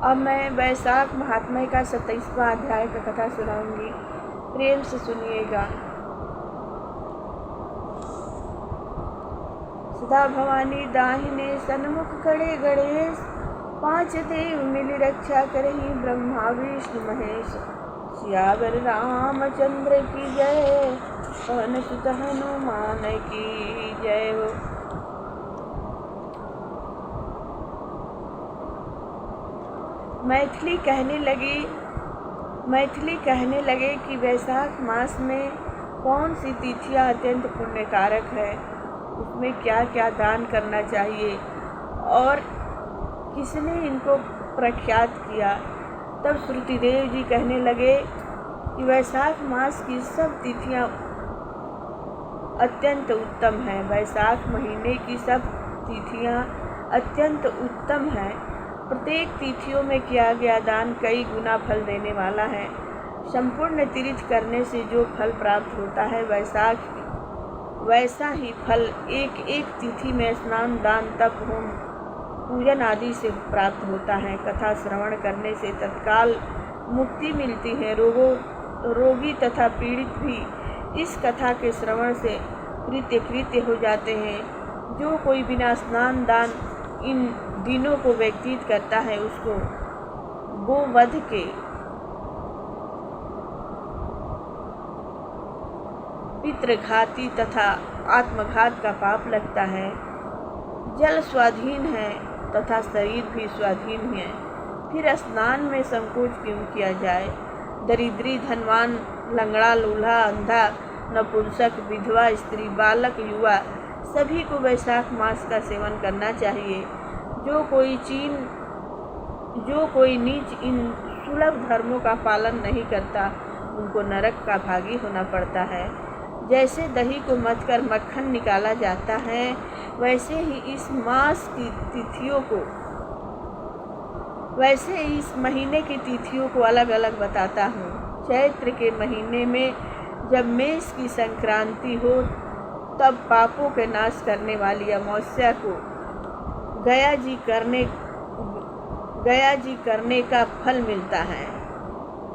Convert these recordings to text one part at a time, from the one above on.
अब मैं वैशाख महात्म्य का 27वां अध्याय का कथा सुनाऊंगी। प्रेम से सुनिएगा। सदा भवानी दाहिने सन्मुख खड़े गणेश, 5 देव मिली रक्षा करही ब्रह्मा विष्णु महेश। सियावर रामचंद्र की जय, पवन सुत हनुमान की जय हो। मैथिली कहने लगे कि वैशाख मास में कौन सी तिथियां अत्यंत पुण्यकारक है, उसमें क्या क्या दान करना चाहिए और किसने इनको प्रख्यात किया। तब श्रुतिदेव जी कहने लगे कि वैशाख मास की सब तिथियां अत्यंत उत्तम हैं। वैशाख महीने की सब तिथियां अत्यंत उत्तम हैं। प्रत्येक तिथियों में किया गया दान कई गुना फल देने वाला है। संपूर्ण तीर्थ करने से जो फल प्राप्त होता है, वैसा ही फल एक एक तिथि में स्नान, दान, तप, होम, पूजन आदि से प्राप्त होता है। कथा श्रवण करने से तत्काल मुक्ति मिलती है। रोगी तथा पीड़ित भी इस कथा के श्रवण से कृत्य हो जाते हैं। जो कोई बिना स्नान, दान इन दिनों को व्यतीत करता है, उसको गोवध के पितृघाती तथा आत्मघात का पाप लगता है। जल स्वाधीन है तथा शरीर भी स्वाधीन है, फिर स्नान में संकोच क्यों किया जाए। दरिद्री, धनवान, लंगड़ा, लूल्हा, अंधा, नपुंसक, विधवा, स्त्री, बालक, युवा सभी को वैशाख मास का सेवन करना चाहिए। जो कोई नीच इन सुलभ धर्मों का पालन नहीं करता, उनको नरक का भागी होना पड़ता है। जैसे दही को मथकर मक्खन निकाला जाता है, वैसे ही इस महीने की तिथियों को अलग अलग बताता हूँ। चैत्र के महीने में जब मेष की संक्रांति हो, तब पापों के नाश करने वाली अमावस्या को गया जी करने का फल मिलता है।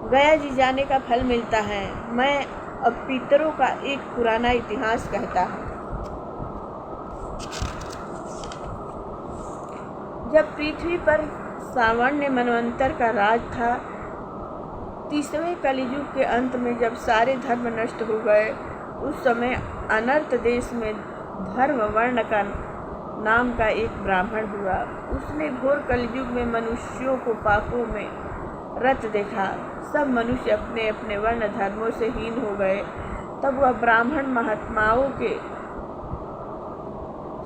गया जी जाने का फल मिलता है। मैं अब पितरों का एक पुराना इतिहास कहता हूँ। जब पृथ्वी पर सावर्ण मनवंतर का राज था, 30वें कलियुग के अंत में जब सारे धर्म नष्ट हो गए, उस समय अनर्त देश में धर्मवर्ण का नाम का एक ब्राह्मण हुआ। उसने घोर कलयुग में मनुष्यों को पापों में रत देखा। सब मनुष्य अपने अपने वर्ण धर्मों से हीन हो गए। तब वह ब्राह्मण महात्माओं के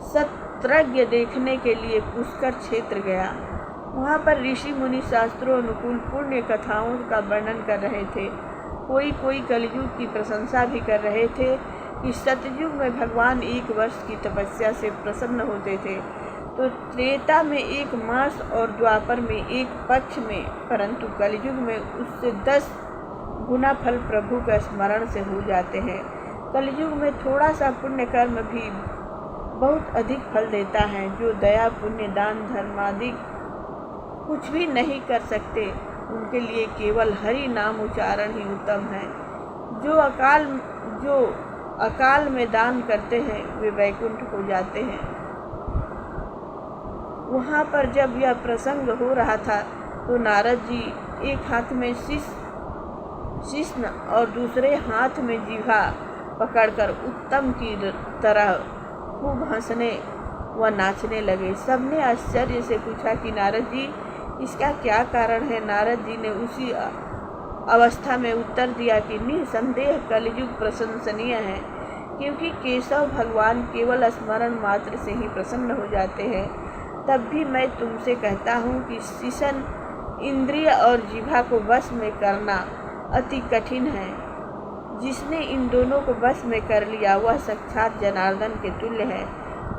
सत्रज्ञ देखने के लिए पुष्कर क्षेत्र गया। वहाँ पर ऋषि मुनि शास्त्रों अनुकूल पुण्य कथाओं का वर्णन कर रहे थे। कोई कलयुग की प्रशंसा भी कर रहे थे कि सतयुग में भगवान 1 वर्ष की तपस्या से प्रसन्न होते थे, तो त्रेता में 1 मास और द्वापर में 1 पक्ष में, परंतु कलयुग में उससे 10 गुना फल प्रभु का स्मरण से हो जाते हैं। कलयुग में थोड़ा सा पुण्य कर्म भी बहुत अधिक फल देता है। जो दया, पुण्य, दान, धर्म आदि कुछ भी नहीं कर सकते, उनके लिए केवल हरि नाम उच्चारण ही उत्तम है। जो अकाल में दान करते हैं, वे वैकुंठ को जाते हैं। वहाँ पर जब यह प्रसंग हो रहा था, तो नारद जी एक हाथ में शिश्न और दूसरे हाथ में जिह्वा पकड़कर उत्तम की तरह खूब हंसने व नाचने लगे। सबने आश्चर्य से पूछा कि नारद जी, इसका क्या कारण है। नारद जी ने उसी अवस्था में उत्तर दिया कि निसंदेह कलयुग प्रशंसनीय है, क्योंकि केशव भगवान केवल स्मरण मात्र से ही प्रसन्न हो जाते हैं। तब भी मैं तुमसे कहता हूँ कि शिशन, इंद्रिय और जिह्वा को वश में करना अति कठिन है। जिसने इन दोनों को वश में कर लिया, वह साक्षात जनार्दन के तुल्य है।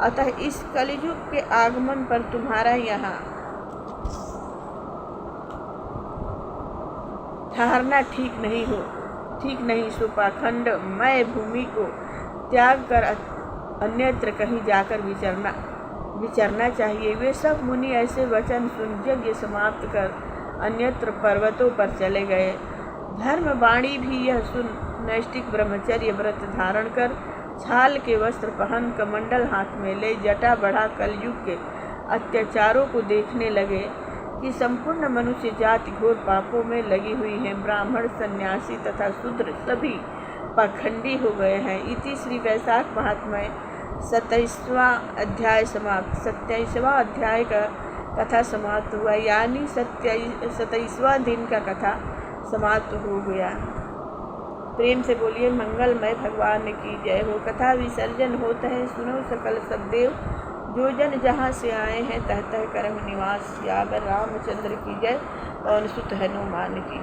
अतः इस कलयुग के आगमन पर तुम्हारा यहाँ ठहरना ठीक नहीं। सो पाखंड मय भूमि को त्याग कर अन्यत्र कहीं जाकर विचरना चाहिए। वे सब मुनि ऐसे वचन सुन यज्ञ समाप्त कर अन्यत्र पर्वतों पर चले गए। धर्मवाणी भी यह सुन नैष्ठिक ब्रह्मचर्य व्रत धारण कर, छाल के वस्त्र पहन, कमंडल हाथ में ले, जटा बढ़ा कलयुग के अत्याचारों को देखने लगे कि संपूर्ण मनुष्य जाति घोर पापों में लगी हुई है। ब्राह्मण, सन्यासी तथा शूद्र सभी पाखंडी हो गए हैं। इति श्री वैशाख महात्म्य 27वां अध्याय समाप्त। 27वां अध्याय का कथा समाप्त हुआ, यानी 27वां दिन का कथा समाप्त हो गया। प्रेम से बोलिए मंगलमय भगवान की जय हो। कथा विसर्जन होता है। सुनो सकल सदेव, जो जन जहाँ से आए हैं तह तह करम निवास। सियावर रामचंद्र की जय। पवन सुत हनुमान की।